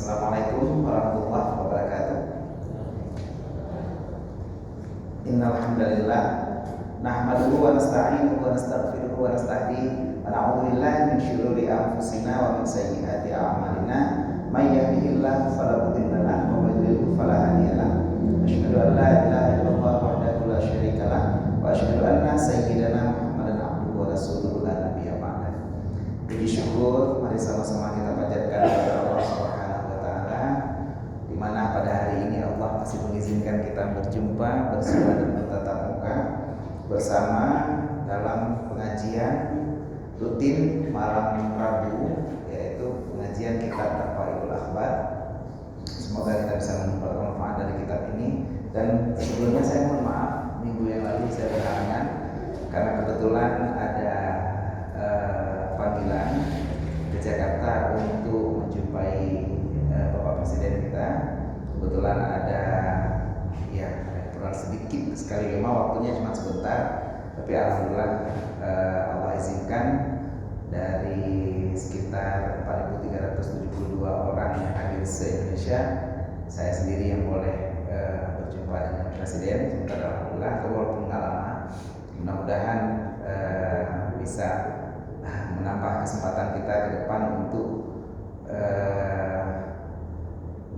Assalamualaikum warahmatullahi wabarakatuh. Innal hamdalillah nahmaduhu wa nasta'inuhu wa nastaghfiruhu wa nastahdihi wa na'udzu billahi min syururi anfusina wa min sayyiati a'malina may yahdihillahu fala mudilla lahu wa may yudlil fala hadiya lahu. Asyhadu an la ilaha illallah wahdahu la syarika lahu wa asyhadu anna sayyidana Muhammadan abduhu wa rasuluhu la nabiyya ba'da. Puji syukur mari sama-sama kita panjatkan kepada Allah Subhanahu wa taala, di mana pada hari ini Allah masih mengizinkan kita berjumpa, bersua dan bertatap muka bersama dalam pengajian rutin malam Rabu, yaitu pengajian kitab Tafaidul Akhbar. Semoga kita bisa mendapatkan manfaat dari kitab ini. Dan sebelumnya saya mohon maaf, minggu yang lalu saya berhalangan karena kebetulan ada panggilan ke Jakarta untuk menjumpai Bapak Presiden kita. Kebetulan ada kurang sedikit sekali, memang waktunya cuma sebentar, tapi alhamdulillah Allah izinkan dari sekitar 4.372 orang yang hadir se-Indonesia, saya sendiri yang boleh berjumpa dengan Presiden. Sebentar alhamdulillah, walaupun nggak lama, mudah-mudahan bisa menambah kesempatan kita ke depan untuk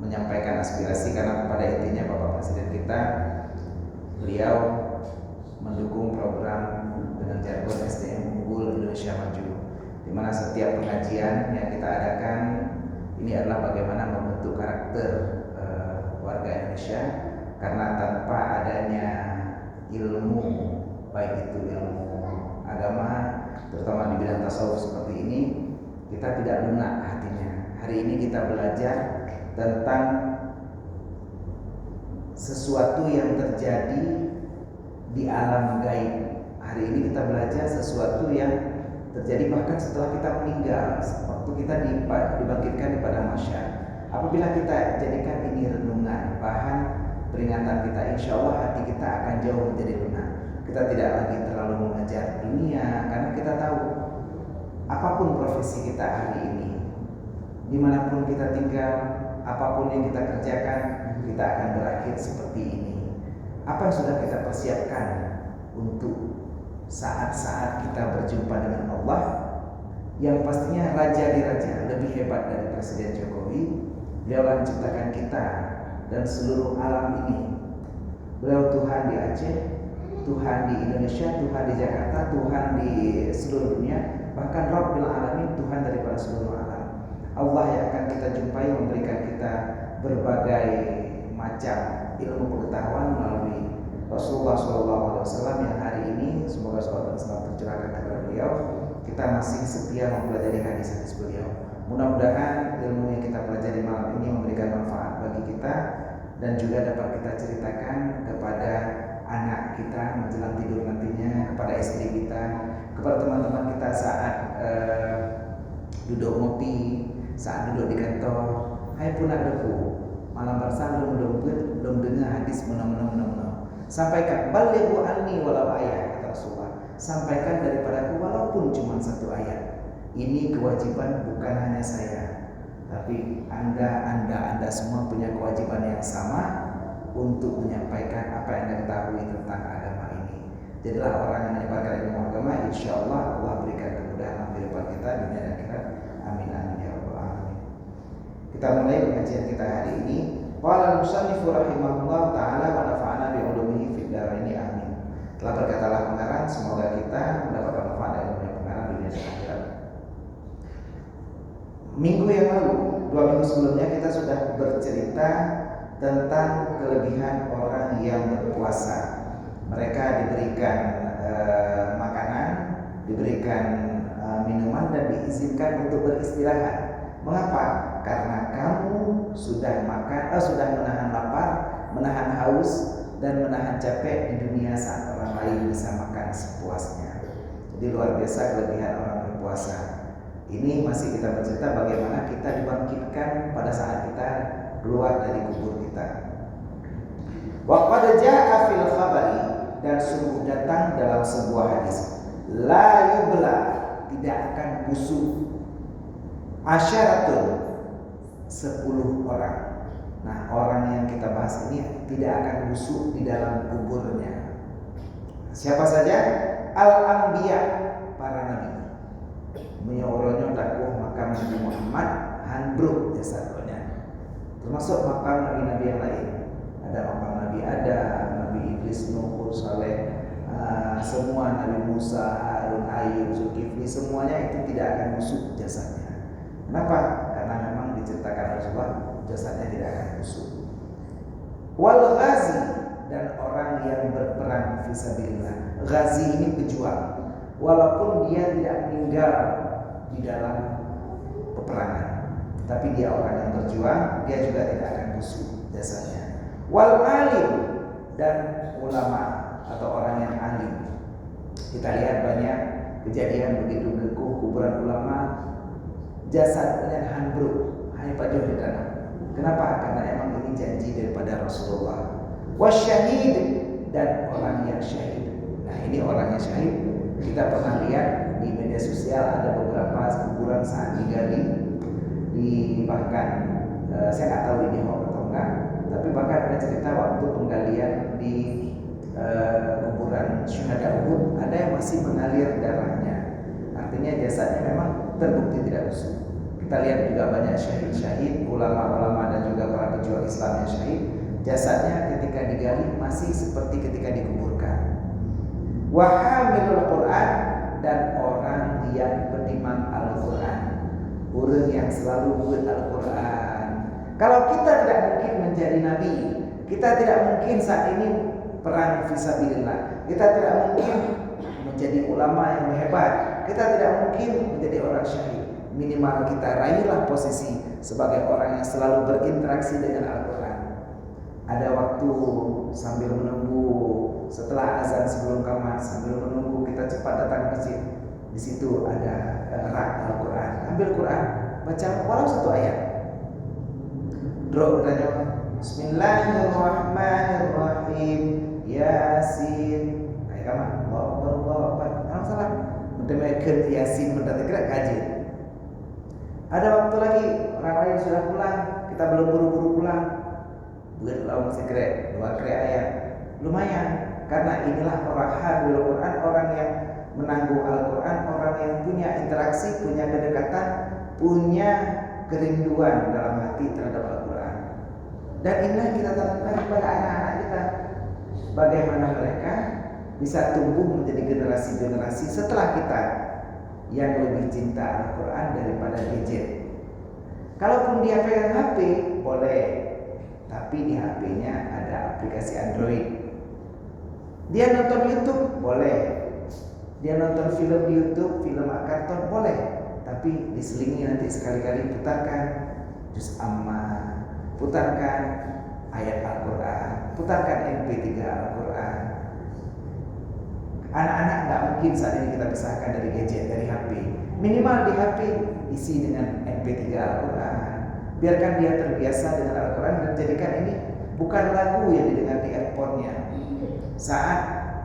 menyampaikan aspirasi, karena pada intinya Bapak Presiden kita, beliau mendukung program dengan jargon SDM Unggul Indonesia Maju, di mana setiap pengajian yang kita adakan ini adalah bagaimana membentuk karakter warga Indonesia, karena tanpa adanya ilmu, baik itu ilmu agama terutama di bidang tasawuf seperti ini, kita tidak lunak hatinya. Hari ini kita belajar tentang sesuatu yang terjadi di alam gaib. Hari ini kita belajar sesuatu yang terjadi bahkan setelah kita meninggal, waktu kita dibangkitkan di padang mahsyar. Apabila kita jadikan ini renungan, bahan peringatan kita, insya Allah hati kita akan jauh menjadi lunak. Kita tidak lagi terlalu mengejar dunia, karena kita tahu apapun profesi kita hari ini, dimanapun kita tinggal, apapun yang kita kerjakan, kita akan berakhir seperti ini. Apa yang sudah kita persiapkan untuk saat-saat kita berjumpa dengan Allah, yang pastinya raja di raja, lebih hebat dari Presiden Jokowi. Beliau menciptakan kita dan seluruh alam ini. Beliau Tuhan di Aceh, Tuhan di Indonesia, Tuhan di Jakarta, Tuhan di seluruh dunia, bahkan Rabbil Alamin, Tuhan daripada seluruh alam. Allah yang akan kita jumpai memberikan kita berbagai macam ilmu pengetahuan melalui Rasulullah SAW yang hari ini, semoga salat dan salam tercurahkan kepada beliau, kita masih setia mempelajari hadis-hadis beliau. Mudah-mudahan ilmu yang kita pelajari malam ini memberikan manfaat bagi kita dan juga dapat kita ceritakan kepada anak kita menjelang tidur nantinya, kepada istri kita, kepada teman-teman kita saat duduk ngopi, saat duduk di kantor. Hai punak depu, malam bersama belum dengar hadis menang. Sampaikan balighu anni walau ayat, kata Rasulullah. Sampaikan daripadaku walaupun cuma satu ayat. Ini kewajiban bukan hanya saya, tapi anda semua punya kewajiban yang sama untuk menyampaikan apa yang anda ketahui tentang agama ini. Jadilah orang yang menyebarkan ilmu agama, insya Allah Allah berikan kemudahan kehidupan kita dunia dan akhirat. Amin amin ya rabbal alamin. Kita mulai pengajian kita hari ini. Qala al-musannifu rahimahullah taala wa nafa'ana bi ulumihi fid dharain amin. Telah berkatalah pengarang, semoga kita mendapatkan manfaat dari ilmu pengarang dunia dan akhirat. Minggu yang lalu, 2 minggu sebelumnya kita sudah bercerita tentang kelebihan orang yang berpuasa. Mereka diberikan makanan, diberikan minuman, dan diizinkan untuk beristirahat. Mengapa? Karena kamu sudah menahan lapar, menahan haus, dan menahan capek di dunia saat orang lain bisa makan sepuasnya. Jadi luar biasa kelebihan orang berpuasa. Ini masih kita bercerita bagaimana kita dibangkitkan pada saat kita keluar dari kubur kita. Wa qad jaa'a fil khabari, dan sungguh datang dalam sebuah hadis, la yubla, tidak akan busuk, asyaratun, 10 orang. Nah, orang yang kita bahas ini tidak akan busuk di dalam kuburnya. Siapa saja? Al-Anbiya, para nabi. Menyorongnya dakwah makam Nabi Muhammad handbruk jasadnya. Termasuk makam nabi-nabi yang lain. Ada makam Nabi Adam, Nabi Idris, Nuh, Saleh, semua Nabi Musa, Harun, Ayub, Zulkifli, semuanya itu tidak akan busuk jasadnya. Kenapa? Karena memang diceritakan Rasulullah jasadnya tidak akan busuk. Wal ghazi, dan orang yang berperang fisabilillah. Ghazi ini pejuang, walaupun dia tidak meninggal di dalam peperangan, tapi dia orang yang berjuang, dia juga tidak akan busuk jasadnya. Wal alim, dan ulama atau orang yang alim. Kita lihat banyak kejadian begitu beku kuburan ulama, jasadnya handbruk, hanya pajuh di tanah. Kenapa? Karena emang ini janji daripada Rasulullah. Wasyahid, dan orang yang syahid. Nah, ini orang yang syahid kita pernah lihat di media sosial, ada beberapa kuburan saat digali, bahkan saya nggak tahu ini hoax atau enggak, tapi bahkan ada cerita waktu penggalian di kuburan syuhada Uhud, ada yang masih mengalir darahnya. Artinya jasadnya memang terbukti tidak busuk. Kita lihat juga banyak syahid-syahid, ulama-ulama dan juga para pejuang Islam yang syahid, jasadnya ketika digali masih seperti ketika dikuburkan. Wa hamilul Quran, dan orang yang beriman Al-Quran, orang yang selalu Al-Quran. Kalau kita tidak mungkin menjadi nabi, kita tidak mungkin saat ini perang fisabilillah, kita tidak mungkin menjadi ulama yang hebat, kita tidak mungkin menjadi orang syahid. Minimal kita raihlah posisi sebagai orang yang selalu berinteraksi dengan Al-Quran. Ada waktu sambil menunggu setelah azan sebelum qamat, sambil menunggu kita cepat datang ke masjid. Di situ ada rak Al-Quran. Ambil Quran, baca walau satu ayat. Doa kita Bismillahirrahmanirrahim. Yasin. Ayat kamu. Allahu Akbar. Allahu salam. Mendengarkan Yasin mendadak kira kaji. Ada waktu lagi orang lain sudah pulang, kita belum buru-buru pulang. Buat lawan masih kere, 2 ayat. Lumayan, karena inilah orang hafizul Quran, orang yang menanggung Al-Quran, orang yang punya interaksi, punya kedekatan, punya kerinduan dalam hati terhadap Al-Quran. Dan inilah kita tanamkan kepada anak-anak kita, bagaimana mereka bisa tumbuh menjadi generasi-generasi setelah kita yang lebih cinta Al-Quran daripada gadget. Kalaupun dia pegang HP, boleh, tapi di HP-nya ada aplikasi Android. Dia nonton YouTube, boleh. Dia nonton film di YouTube, film kartun, boleh. Tapi diselingi nanti sekali-kali putarkan juz amma, putarkan ayat Al-Quran, putarkan MP3 Al-Quran. Anak-anak nggak mungkin saat ini kita pisahkan dari gadget, dari HP. Minimal di HP isi dengan MP3 Al-Quran. Biarkan dia terbiasa dengan Al-Quran dan jadikan ini bukan lagu yang didengar di earphone-nya. Saat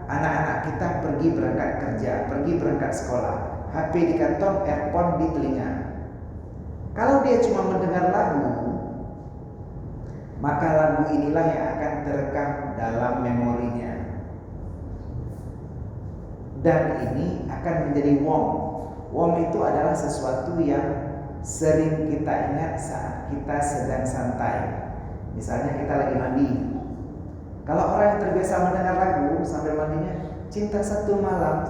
anak-anak kita pergi berangkat kerja, pergi berangkat sekolah, HP di kantong, earphone di telinga. Kalau dia cuma mendengar lagu, maka lagu inilah yang akan terekam dalam memorinya. Dan ini akan menjadi wong. Wong itu adalah sesuatu yang sering kita ingat saat kita sedang santai. Misalnya kita lagi mandi. Kalau orang yang terbiasa mendengar lagu sambil mandinya, Cinta Satu Malam,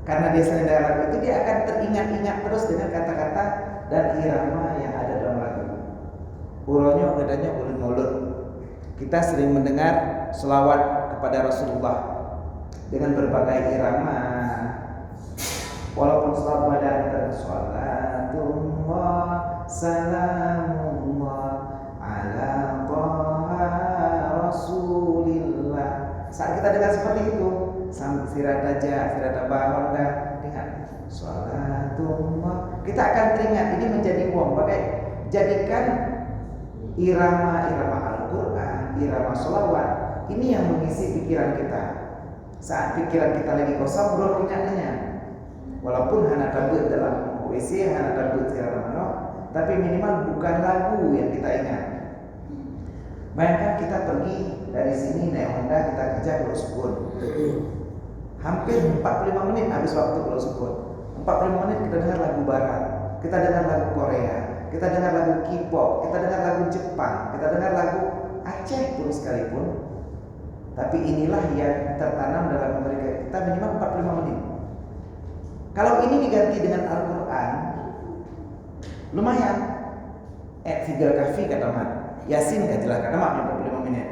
karena dia sering dengar lagu itu, dia akan teringat-ingat terus dengan kata-kata dan irama yang ada dalam lagu. Uronyo gadanya ulun-ulun. Kita sering mendengar selawat kepada Rasulullah dengan berbagai irama. Walaupun selawat badan salatullah salamullah ala Taha Rasulillah. Saat kita dengar seperti itu, sirata bahonda dengan salatullah, kita akan teringat. Ini menjadi wong. Jadikan irama-irama Al-Quran, irama sholawat, ini yang mengisi pikiran kita. Saat pikiran kita lagi kosong, bro ingatnya. Walaupun hana tabut dalam WC, hana tabut sirama, tapi minimal bukan lagu yang kita ingat. Bayangkan kita pergi dari sini naik Honda, kita kerja Pulau Sukun. Hampir 45 menit habis waktu Pulau Sukun. 45 menit kita dengar lagu barat, kita dengar lagu Korea, kita dengar lagu K-pop, kita dengar lagu Jepang, kita dengar lagu Aceh pun sekalipun. Tapi inilah yang tertanam dalam mereka kita minimal 45 menit. Kalau ini diganti dengan Al-Quran, lumayan. Fidel Kafi kata Mat, Yasin katilah kata Mat 45 menit.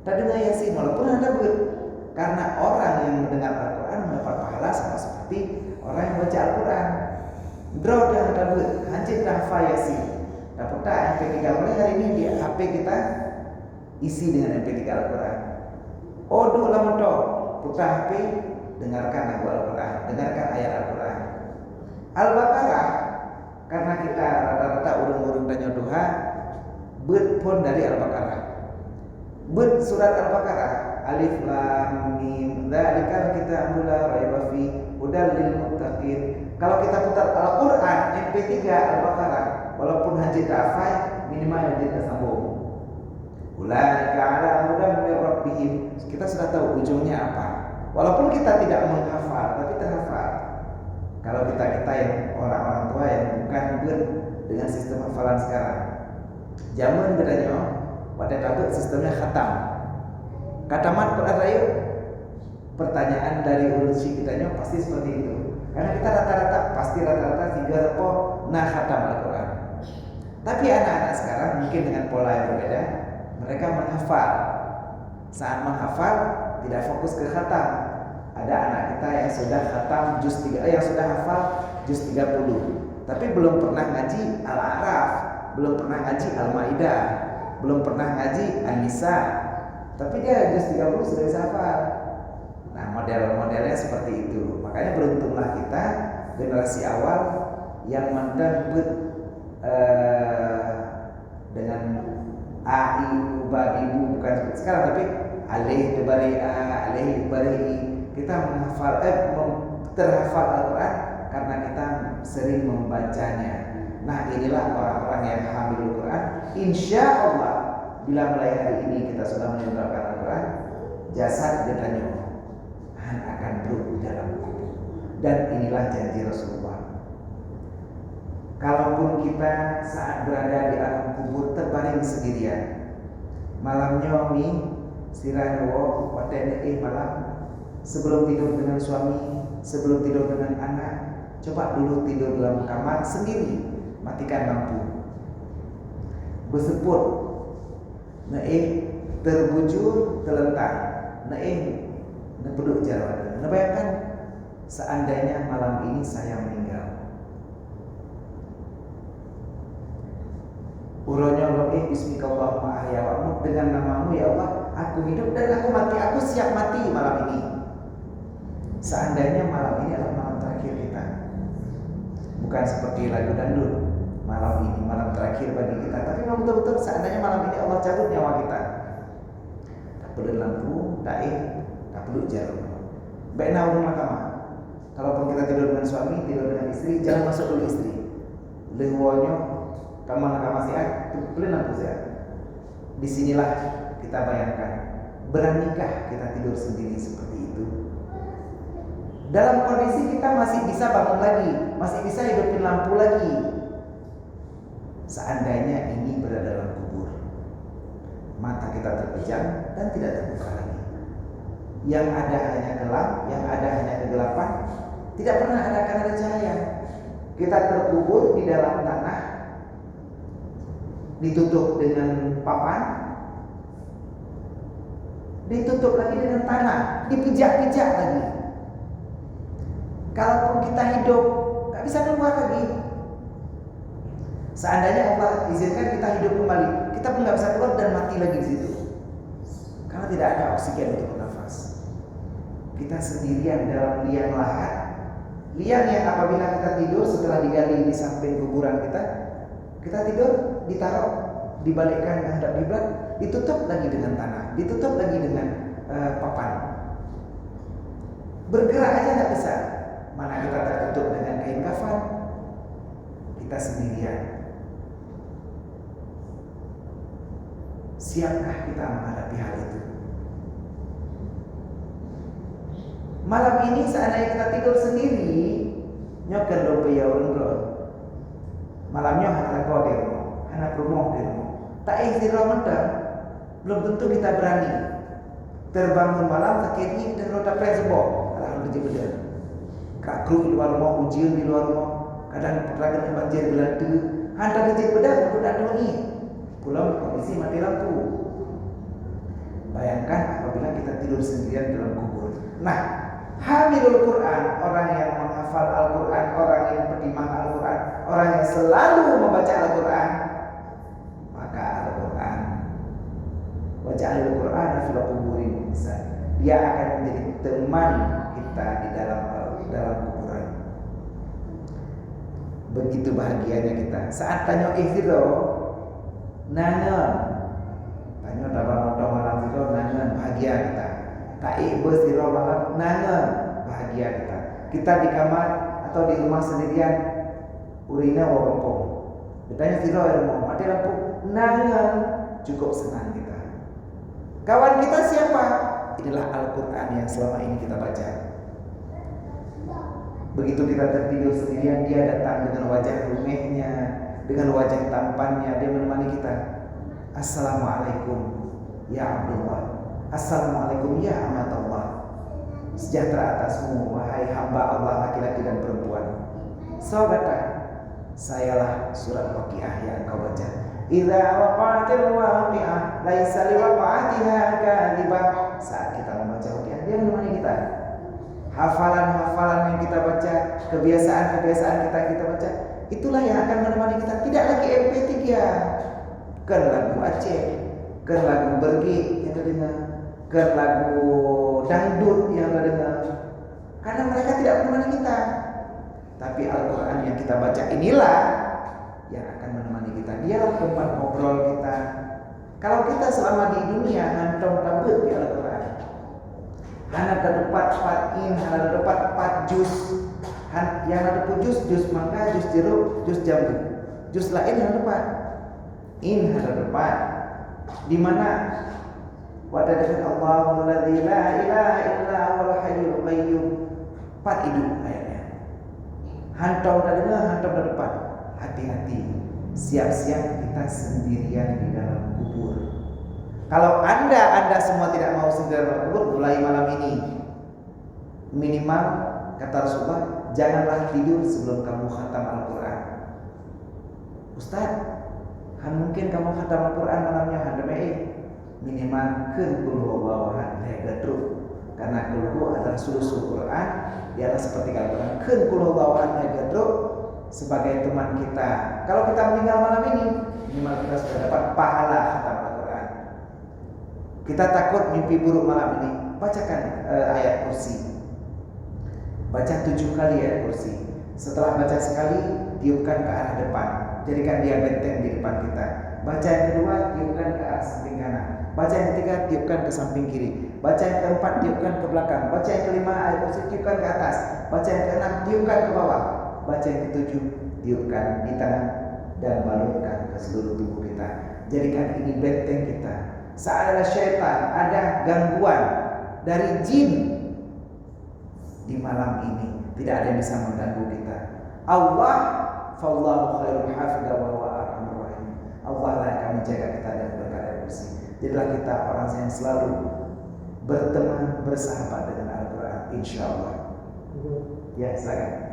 Tak dengar Yasin walaupun ada ber. Karena orang yang mendengar Al-Quran mendapat pahala sama seperti orang yang baca Al-Quran. Draw dah ada ber, hancur dah hafal Yasin. Dapat tak MP3 mulai hari ini di HP kita isi dengan MP3 Al-Quran. Duk lah motor, putar HP, dengarkan lagu Al-Quran, dengarkan ayat Al-Quran. Al-Baqarah, karena kita rata-rata urung-urung dan duha, bet pun dari Al-Baqarah. Bet surat Al-Baqarah, Alif Lam Mim, dzalikal kitabul la raiba fi hudal lil muttaqin. Kalau kita putar Al-Quran MP3 Al-Baqarah, walaupun hanya hafal, minimal dia sambung. Ulaika ala hudan min rabbihim. Kita sudah tahu ujungnya apa. Walaupun kita tidak menghafal, tapi terhafal. Kalau kita yang orang-orang tua yang bukan dengan sistem hafalan sekarang. Zaman bedanya, pada tabut sistemnya khatam. Katamat berarti pertanyaan dari urusi kitanya pasti seperti itu. Karena kita rata-rata 3 nah khatam Al-Quran. Tapi anak-anak sekarang mungkin dengan pola yang berbeda. Mereka menghafal. Saat menghafal tidak fokus ke khatam. Ada anak kita yang sudah khatam juz 3, yang sudah hafal juz 30, tapi belum pernah ngaji Al-A'raf, belum pernah ngaji Al-Maidah, belum pernah ngaji An-Nisa. Tapi dia juz 30 sudah bisa hafal. Nah, model-modelnya seperti itu. Makanya beruntunglah kita generasi awal yang mendapet dengan A, I, U, Ba, Ibu bukan seperti sekarang, tapi alih dibari A, alih dibari I. Kita menghafal, terhafal Al-Quran karena kita sering membacanya. Nah, inilah orang-orang yang hamil Al-Quran. Insya Allah, bila mulai hari ini kita sudah meninggalkan Al-Quran, jasad ditanya akan duduk di dalam kubur. Dan inilah janji Rasulullah. Kalaupun kita saat berada di alam kubur terbaring sendirian, malamnya sirahewo watene malam sebelum tidur dengan suami, sebelum tidur dengan anak, coba dulu tidur dalam kamar sendiri, matikan lampu, berseput, terbujur, terlentang, nepeduk jalan. Bayangkan seandainya malam ini saya meninggal. Uronya bismikallahumma ahya wa amut, dengan namamu ya Allah aku hidup dan aku mati, aku siap mati malam ini. Seandainya malam ini adalah malam terakhir kita, bukan seperti lagu dangdut, malam ini malam terakhir bagi kita, tapi memang betul-betul seandainya malam ini Allah cabut nyawa kita, tak perlu lampu, tak perlu jarum. Baiklah urung mahkamah. Kalaupun kita tidur dengan suami, tidur dengan istri, jangan masuk dulu istri. Lewonyo kamar sihat, beli lampu sihat. Disinilah kita bayangkan, beranikah kita tidur sendiri seperti itu? Dalam kondisi kita masih bisa bangun lagi, masih bisa hidupin lampu lagi. Seandainya ini berada dalam kubur, mata kita terpejam dan tidak terbuka lagi. Yang ada hanya gelap, yang ada hanya kegelapan, tidak pernah akan ada cahaya. Kita terkubur di dalam tanah, ditutup dengan papan, ditutup lagi dengan tanah, dipijak-pijak lagi. Kalaupun kita hidup, gak bisa keluar lagi. Seandainya Allah izinkan kita hidup kembali, kita pun gak bisa keluar dan mati lagi di situ. Karena tidak ada oksigen untuk bernafas. Kita sendirian dalam liang lahat, liang yang apabila kita tidur setelah digali di samping kuburan kita tidur, ditaruh, dibalikkan menghadap kiblat, ditutup lagi dengan tanah, ditutup lagi dengan papan. Bergerak aja nggak bisa. Mana kita tertutup dengan kain kafan, kita sendirian. Siapkah kita menghadapi hal itu? Malam ini seandainya kita tidur sendiri, nyokan dope ya urun. Malamnya anak kau di rumah, anak rumah di rumah. Tak istirahat mentah, belum tentu kita berani terbangun malam sakitnya dan roda presbo. Alhamdulillah benar. Kakru di luar rumah, ujian di luar rumah, kadang perlahan banjir belanda, hantar kecil bedah udah doni. Pulau kondisi mati lampu. Bayangkan apabila kita tidur sendirian dalam kubur. Nah, hamilul Quran, orang yang menghafal Al-Quran, orang yang beriman Al-Quran, orang yang selalu membaca Al-Quran, maka Al-Quran waja'alul Quran fil quburin insan. Dia akan menjadi teman kita di dalam kuburan. Begitu bahagianya kita. Saat tanya ikhiro, nangan, tanya tabang malam itu nangan bahagia kita. Ta'i bersiro malam nangan bahagia kita. Kita di kamar atau di rumah sendirian, urina wawampong. Ditanya siro rumah, mati lampu, nangan cukup senang kita. Kawan kita siapa? Inilah Al-Quran yang selama ini kita baca. Begitu kita tertidur sendirian, dia datang dengan wajah rumehnya, dengan wajah tampannya, dia menemani kita. Assalamualaikum ya Abdullah, Assalamualaikum ya Amatullah. Sejahtera atasmu wahai hamba Allah laki-laki dan perempuan. Sahabatnya, sayalah surat Waqiah yang kau baca. Idza waqa'atil waqi'ah laisa liwaqa'atiha kadhibah. Saat kita membaca Waqiah, dia menemani kita. Hafalan-hafalan yang kita baca, kebiasaan-kebiasaan kita baca, itulah yang akan menemani kita. Tidak lagi MP3, ke lagu Aceh, ke lagu Bergi yang kita dengar, ke lagu dangdut yang kita dengar. Karena mereka tidak menemani kita. Tapi Al-Quran yang kita baca inilah yang akan menemani kita. Dialah tempat ngobrol kita. Kalau kita selama di dunia ngantong tabut di Al-Quran, karena terdapat 4 in, karena terdapat 4 juz, yang ada pun juz mangga, juz jeruk, juz jambu, juz lain yang depan, in ada depan, di mana wadadkan Allahul ladzi la ilaha illa huwal hayyul qayyum. 4 hidup ayatnya. Hantong dah depan. Hati-hati, siap-siap kita sendirian di dalam kubur. Kalau anda semua tidak mau sendirian dalam kubur, mulai malam ini minimal kata Rasulullah, janganlah tidur sebelum kamu khatam Al-Quran. Ustaz, mungkin kamu khatam Al-Quran malamnya minimal kulhu karena kulhu adalah sulusul Quran, dia adalah seperti Al-Quran. Kulhu sebagai teman kita. Kalau kita meninggal malam ini, minimal kita sudah dapat pahala khatam Al-Quran. Kita takut mimpi buruk malam ini, bacakan ayat kursi. Baca 7 kali ayat kursi. Setelah baca sekali, tiupkan ke arah depan. Jadikan dia benteng di depan kita. Baca yang kedua, tiupkan ke arah samping kanan. Baca yang ketiga, tiupkan ke samping kiri. Baca yang keempat, tiupkan ke belakang. Baca yang kelima, ayat kursi tiupkan ke atas. Baca yang keenam, tiupkan ke bawah. Baca yang ketujuh, tiupkan di tangan dan balurkan ke seluruh tubuh kita. Jadikan ini benteng kita. Saat ada syaitan, ada gangguan dari jin di malam ini, tidak ada yang bisa mengganggu kita. Allah, fallahu khairul hafidha wa huwa arhamur rahim. Allah lah yang akan menjaga kita dan berkat ayat kursi. Jadilah kita orang yang selalu berteman, bersahabat dengan Al-Quran, insyaallah. Ya, silakan.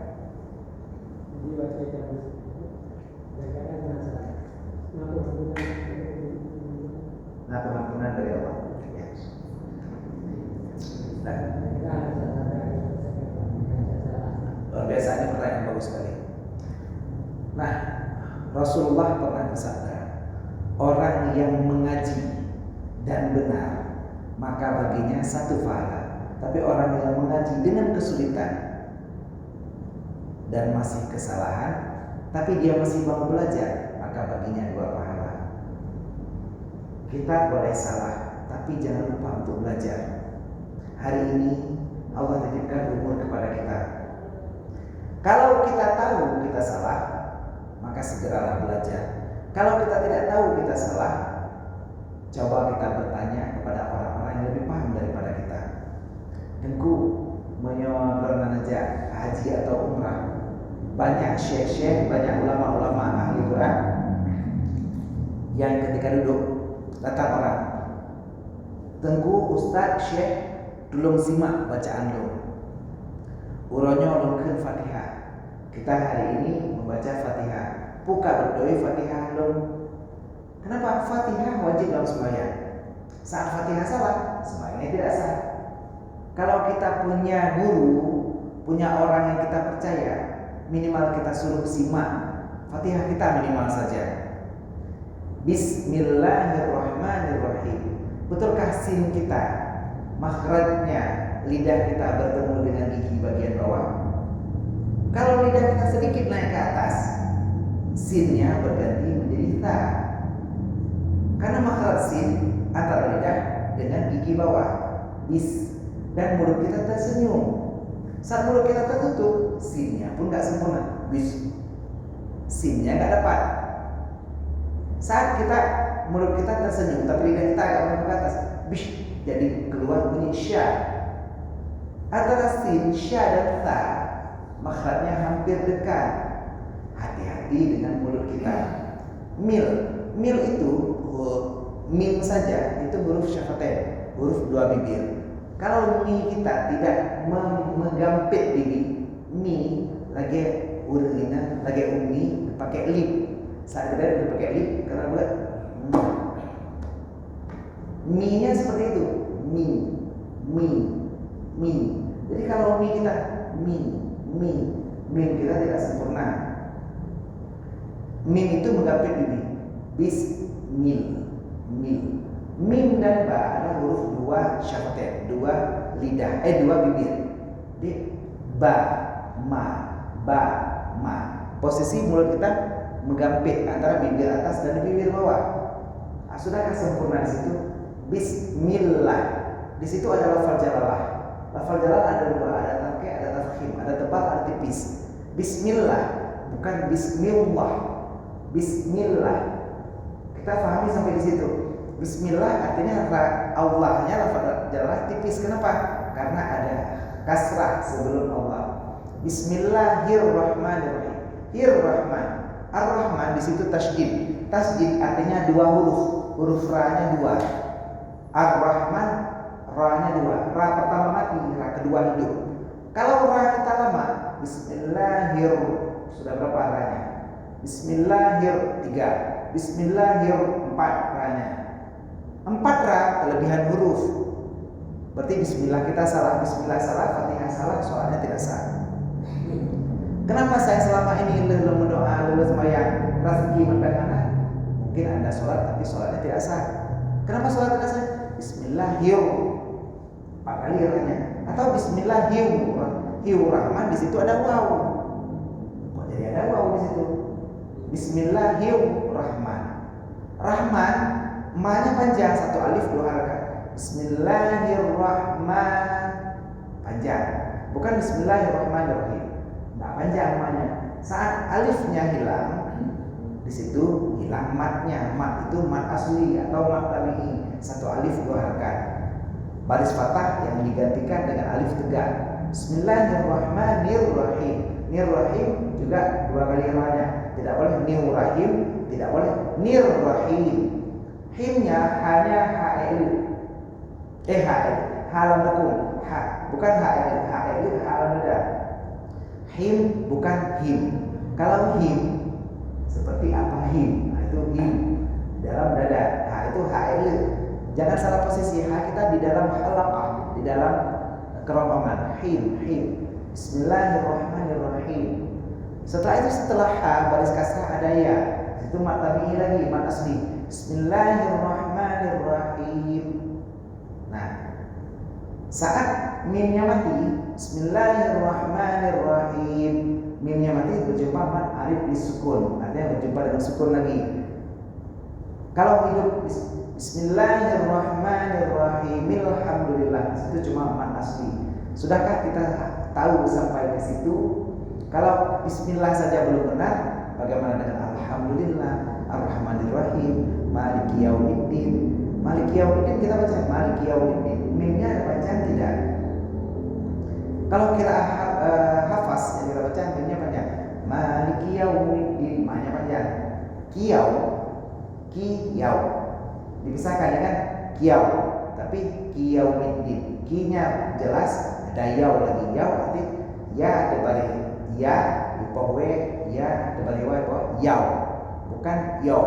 Nah, pengampunan dari Allah. Ya. Nah, luar biasa, ini pertanyaan bagus sekali. Nah, Rasulullah pernah bersabda, orang yang mengaji dan benar, maka baginya 1 pahala. Tapi orang yang mengaji dengan kesulitan dan masih kesalahan, tapi dia masih mau belajar, maka baginya 2 pahala. Kita boleh salah, tapi jangan lupa untuk belajar. Hari ini Allah titipkan umur kepada kita. Kalau kita tahu kita salah, maka segeralah belajar. Kalau kita tidak tahu kita salah, Coba kita bertanya kepada orang-orang yang lebih paham daripada kita. Tengku menyodoran aja haji atau umrah, banyak syekh-syekh, banyak ulama-ulama ahli Quran yang ketika duduk datang orang, tengku ustaz syekh tolong simak bacaan lo, uronyo longkeun Fatihah. Kita hari ini membaca Fatihah, buka berdoi Fatihah lo. Kenapa? Fatihah wajib dalam sembahyang. Saat Fatihah salah, sembahyangnya tidak sah. Kalau kita punya guru, punya orang yang kita percaya, minimal kita suruh simak Fatihah kita minimal saja. Bismillahirrahmanirrahim. Betulkah sin kita, makhrajnya, lidah kita bertemu dengan gigi bagian bawah? Kalau lidah kita sedikit naik ke atas, sinnya berganti menjadi ta. Karena makhraj sin antara lidah dengan gigi bawah, bis, dan mulut kita tersenyum. Saat mulut kita tertutup, sinnya pun gak sempurna, bis, sinnya gak dapat. Saat kita mulut kita tersenyum tapi lidah kita agak menengah ke atas, bis, jadi keluar bunyi sya. Antara sin, sya dan ta, makhrajnya hampir dekat. Hati-hati dengan mulut kita. Mil itu mim saja itu huruf syafatain, huruf dua bibir. Kalau mi kita tidak menggampit bibir, mi lagi urina, lagi umi pakai lip. Saat kita pakai lip karena buat mi-nya seperti itu, mi. Jadi kalau mi kita mim kita tidak sempurna. Mim itu menggampit bibir. Mim dan ba adalah huruf dua syafatain, dua lidah, dua bibir. Jadi ba, ma. Posisi mulut kita menggampit antara bibir atas dan bibir bawah. Sudahkah sempurna di situ? Bismillah. Di situ ada lafal jalalah. Lafal jalalah ada dua, ada tafkhim, ada tafkhim, ada tebal, ada tipis. Bismillah, bukan bismillah. Bismillah. Kita pahami sampai di situ. Bismillah artinya Allahnya lafaz jalalah tipis. Kenapa? Karena ada kasrah sebelum Allah. Bismillahirrahmanirrahim. Rahman. Ar-Rahman di situ tasydid. Tasydid artinya dua huruf ra-nya dua. Ar-Rahman ra-nya dua. Ra pertama mati, ra kedua hidup. Kalau ra kita lama, Bismillahir, sudah berapa ra-nya? Bismillahir 3, Bismillahir 4 ra-nya. 4 ra kelebihan huruf. Berarti bismillah kita salah, bismillah salah, Fatihah salah, soalnya tidak sah. Kenapa saya selama ini belum berdoa, lulus sembahyang, rezeki mendatangkan? Mungkin Anda sholat tapi sholatnya tidak sah. Kenapa sholat tidak sah? Bismillahir 4 kali ra-nya. Atau Bismillahir Rahman, di situ ada waw. Kok jadi ada waw di situ? Bismillahirrahman. Rahman, ma-nya panjang, satu alif dua harakat. Bismillahirrahman, panjang. Bukan Bismillahirrahmanirrahim. Enggak panjang ma-nya. Saat alifnya hilang, di situ hilang matnya. Mat itu mat asli atau mat tabi'i, satu alif dua harakat. Baris fathah yang digantikan dengan alif tegak. Bismillahirrahmanirrahim. Nirrahim juga dua kali ra-nya. Tidak boleh nirrahim, tidak boleh nirrahim. Himnya hanya ha'il. Halam tekum. Bukan ha'il, halam beda. Him bukan him. Kalau him seperti apa him? Nah, itu him dalam dada. Nah, itu ha'il. Jangan salah posisi. Ha kita di dalam halaqah, di dalam kerongkongan. Him. Bismillahirrahmanirrahim. Setelah itu setelah ha baris kasrah ada ya. Itu mat tabi'i lagi, mat asli. Bismillahirrahmanirrahim. Nah, saat mimnya mati, Bismillahirrahmanirrahim. Mimnya mati berjumpa mat alif disukun, artinya berjumpa dengan sukun lagi. Kalau hidup Bismillahirrahmanirrahim, alhamdulillah, itu cuma mat asli. Sudahkah kita tahu sampai ke situ? Kalau Bismillah saja belum benar, bagaimana dengan Alhamdulillah, Ar-Rahmanir-Rahim, Maliki Yaumiddin, Maliki Yaumiddin kita baca Maliki Yaumiddin. Mimnya ada bacaan tidak? Kalau kira hafaz yang kita baca mimnya panjang. Maliki Yaumiddin, maknya panjang. Kiyau, kiyau. Dipisahkan ya kan? Kiyau. Tapi Yaumiddin. Ki-nya jelas, ada yau lagi. Yau arti ya ada balik ya di powe ya ada balik wa yau. Bukan yau,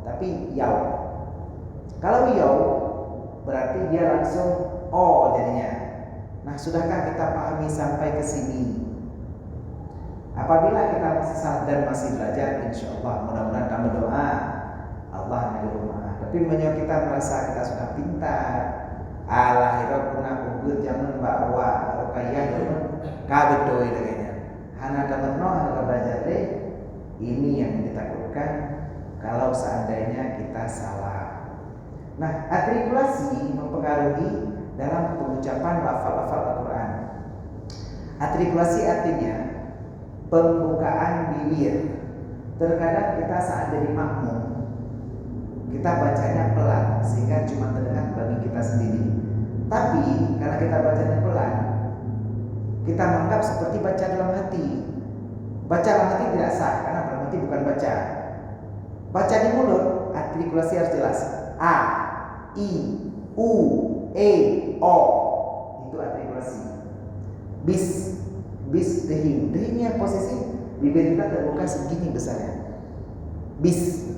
tapi yau. Kalau yau berarti dia langsung o jadinya. Nah, sudahkah kita pahami sampai ke sini? Apabila kita masih salah dan masih belajar, insya Allah mudah-mudahan kamu doa Allah menerima. Tapi menurut kita merasa kita sudah pintar, alahirah kuna kubur zaman bahwa rukayah zaman kabedoi dengannya. Hana kamerno hana belajar deh. Ini yang ditakutkan kalau seandainya kita salah. Nah, artikulasi mempengaruhi dalam pengucapan lafal-lafal Al-Quran. Artikulasi artinya pembukaan bibir. Terkadang kita saat jadi makmum, kita bacanya pelan sehingga cuma terdengar bagi kita sendiri. Tapi karena kita bacanya pelan, kita menganggap seperti baca dalam hati. Baca dalam hati tidak sah karena dalam hati bukan baca. Baca di mulut, artikulasi harus jelas. A, I, U, E, O. Itu artikulasi. Bis, dehing. Dehingnya posisi bibir kita terbuka segini besarnya. Bis,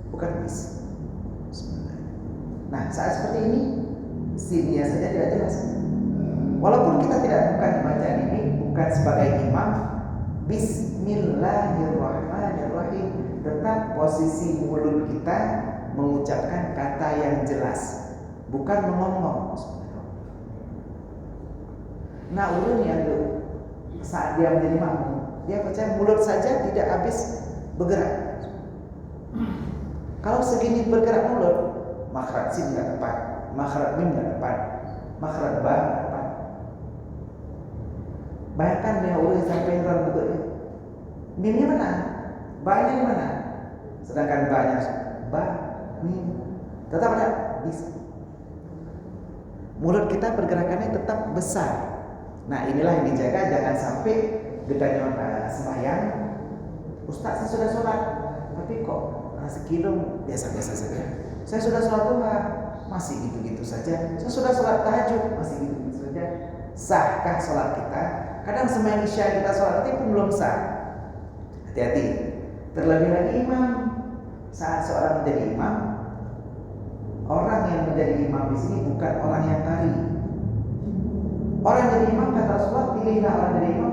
bukan bis. Nah, saat seperti ini sinnya saja tidak jelas. Walaupun kita bukan bacaan ini bukan sebagai imam, Bismillahirrahmanirrahim, tetap posisi mulut kita mengucapkan kata yang jelas, bukan mengomong. Nah, ulun yang saat dia menjadi makmum, dia percaya mulut saja tidak habis bergerak. Kalau segini bergerak mulut, makhraj sin nggak tepat, makhraj mim nggak tepat, makhraj ba nggak tepat. Bayangkan dia udah sampai dalam bentuk mimnya mana, ba-nya di mana, sedangkan ba-nya ba, mim, tetap ada bis. Mulut kita pergerakannya tetap besar. Nah, inilah yang dijaga, jangan sampai gedanya sembahyang, Ustaz saya sudah sholat, tapi kok sekilo biasa-biasa saja. Saya sudah sholat duha, masih gitu-gitu saja. Saya sudah sholat tahajud, masih gitu-gitu saja. Sahkah sholat kita? Kadang sembahyang isya kita sholat nanti pun belum sah. Hati-hati. Terlebih lagi imam. Saat seorang menjadi imam, orang yang menjadi imam di sini bukan orang yang qari. Orang yang jadi imam kata Rasulullah, pilihlah orang jadi imam